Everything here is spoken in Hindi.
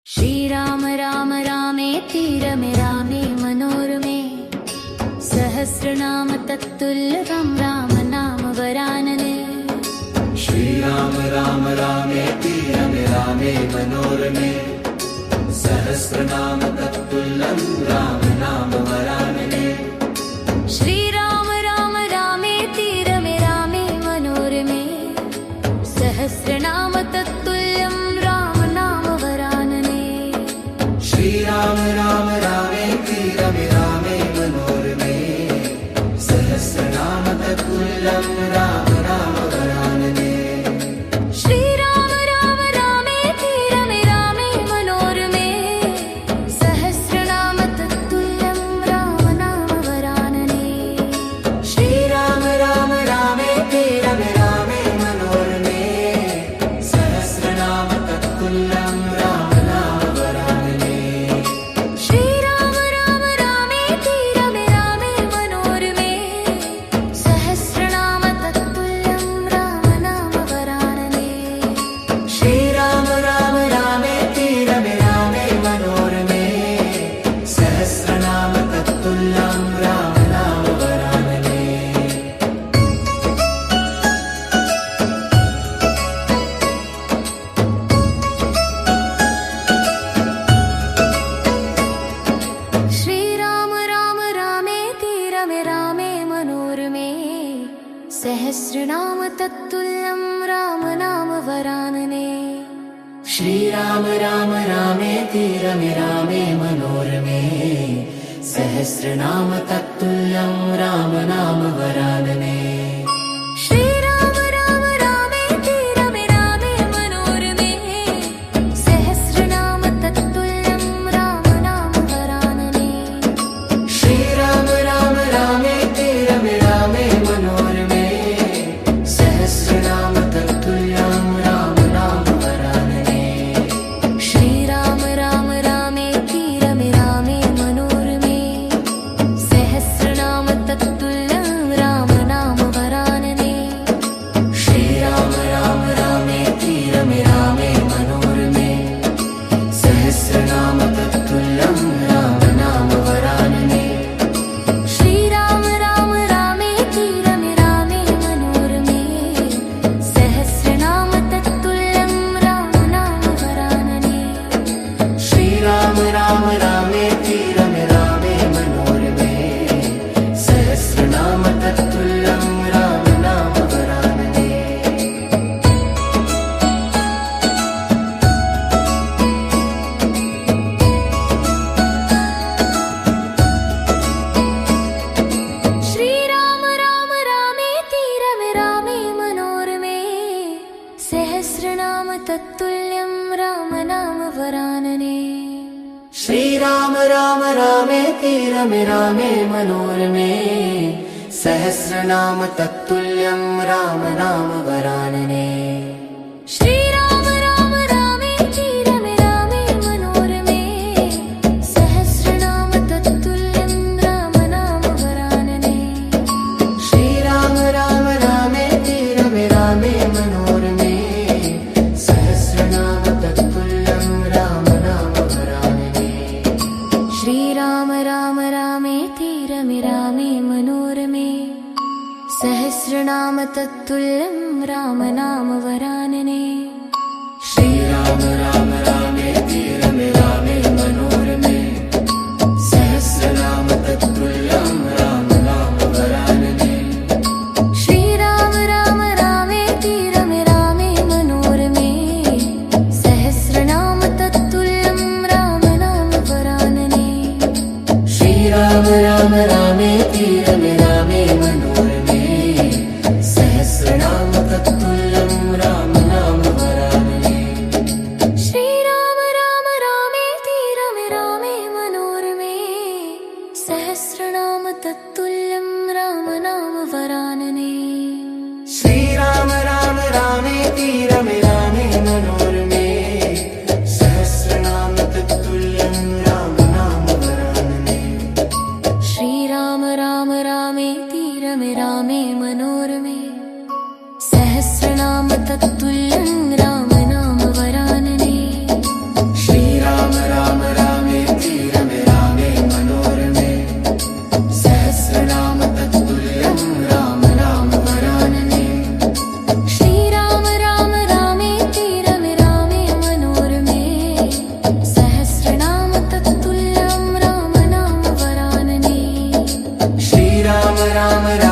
श्री राम राम रामेति रमे रामे मनोरमे सहस्रनाम तत्तुल्य राम नाम वरानने। श्री राम राम रामेति रमे रामे मनोरमे सहस्रनाम तत्तुल्यं राम नाम वरानने। श्री राम राम रामेति रमे रामे मनोरमे सहस्रनाम तत्तुल्यं राम नाम वरानने। श्री राम राम रामेति रमे रामे मनोरमे सहस्रनाम तत्तुल्यं राम नाम वरानने। श्री राम राम रामेति रमे रामे मनोरमे सहस्रनाम तत्तुल्यं राम नाम वरानने। श्री राम राम रामेति रमे रामे मनोरमे सहस्रनाम तत्तुल्यं राम नाम वरानने। श्री राम राम रामेति रमे रामे मनोरमे सहस्रनाम तत्तुल्यं राम नाम वरानने। श्री राम राम रामेति रमे रामे मनोरमे सहस्रनाम तत्तुल्यं राम नाम वरानने। श्री राम राम रामेति रमे रामे मनोरमे सहस्रनाम तत्तुल्यं राम नाम वरानने। श्री राम राम रामेति रमे रामे मनोरमे सहस्रनाम तत्तुल्यं राम नाम वरानने। श्री राम राम रामेति रमे रामे मनोरमे सहस्रनाम तत्तुल्यं राम नाम वरानने। श्री राम राम रामेति रमे रामे मनोरमे सहस्रनाम तत्तुल्यं राम नाम वरानने। श्री राम राम रामेति रमे रामे मनोरमे सहस्रनाम तत्तुल्यं राम नाम वरानने। श्री राम राम रामेति रमे रामे मनोरमे सहस्रनाम तत्तुल्यं राम नाम वरानने। श्री राम राम रामेति रमे रामे मनोरमे सहस्रनाम तत्तुल्यं राम नाम वरानने। श्री राम राम रामेति रमे रामे मनोरमे सहस्रनाम तत्तुल्यं राम नाम वरानने। श्री राम राम रामेति रमे रामे मनोरमे सहस्रनाम तत्तुल्यं राम नाम वरानने। श्री राम राम रामेति रमे रामे मनोरमे सहस्रनाम तत्तुल्यं राम नाम वरानने। श्री राम राम रामेति रमे रामे मनोरमे सहस्रनाम तत्तुल्यं राम नाम वरानने। श्री राम राम रामेति रमे रामे मनोरमे सहस्रनाम तत्तुल्यं राम नाम वरानने। श्री राम राम रामेति रमे रामे मनोरमे सहस्रनाम तत्तुल्यं राम नाम वरानने। श्री राम राम रामेति रमे रामे मनोरमे सहस्रनाम तत्तुल्यं राम नाम वरानने। श्री राम राम रामेति रमे रामे मनोरमे सहस्रनाम तत्तुल्यं राम नाम वरानने। श्री राम राम रामेति रमे रामे मनोरमे सहस्रनाम तत्तुल्यं राम नाम वरानने। श्री राम राम